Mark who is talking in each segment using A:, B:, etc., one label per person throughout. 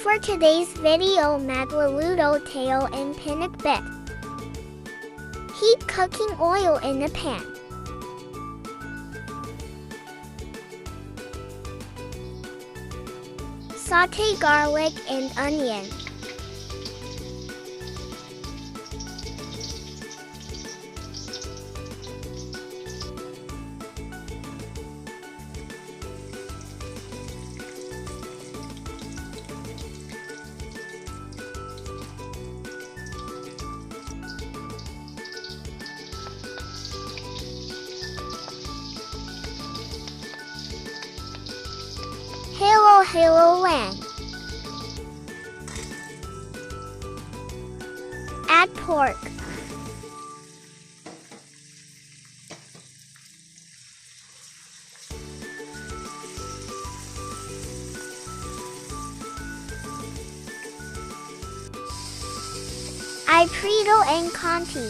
A: For today's video, Maglaluto tail in pinakbet. Heat cooking oil in a pan. Sauté garlic and onion. Hello Land. Add pork. Iprito and Conti.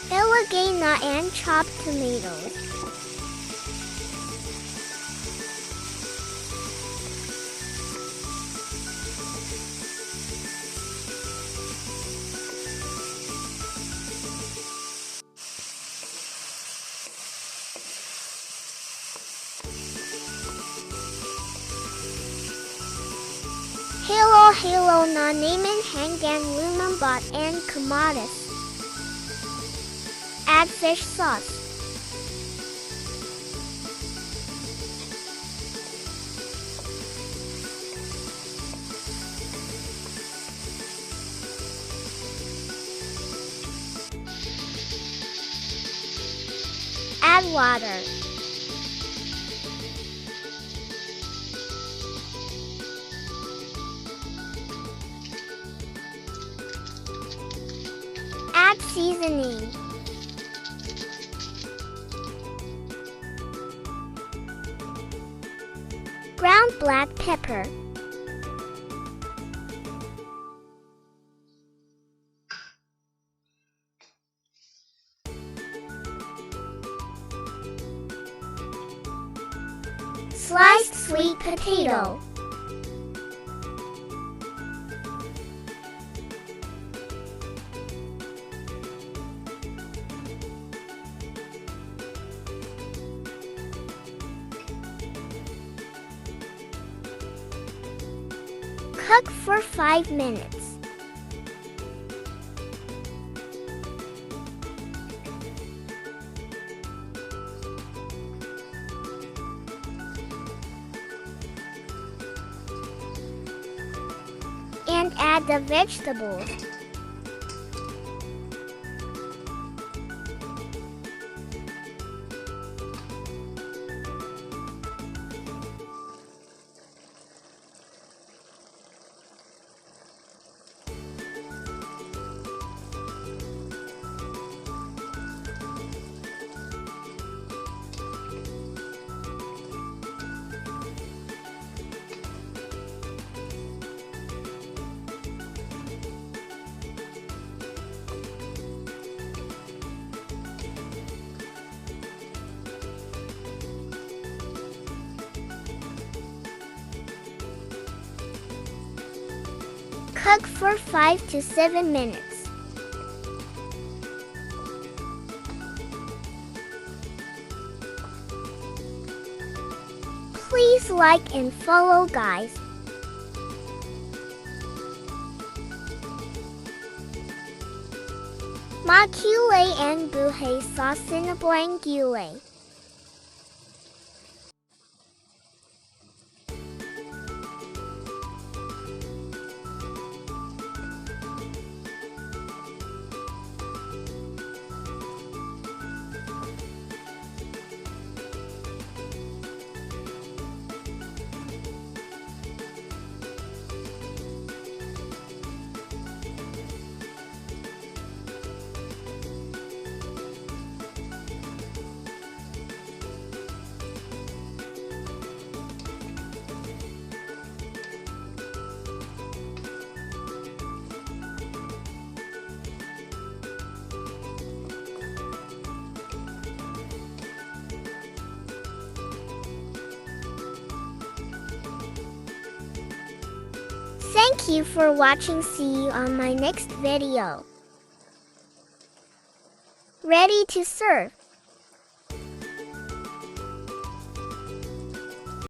A: Ilagay and chopped tomatoes. Hello na naman hanggang lumambat and kamatis. Add fish sauce. Add water. Add seasoning. Ground black pepper. Sliced sweet potato. Cook for 5 minutes. And add the vegetables. Cook for 5 to 7 minutes. Please like and follow, guys. Macule and buhay sa sinabuang gulay. Thank you for watching. See you on my next video. Ready to serve.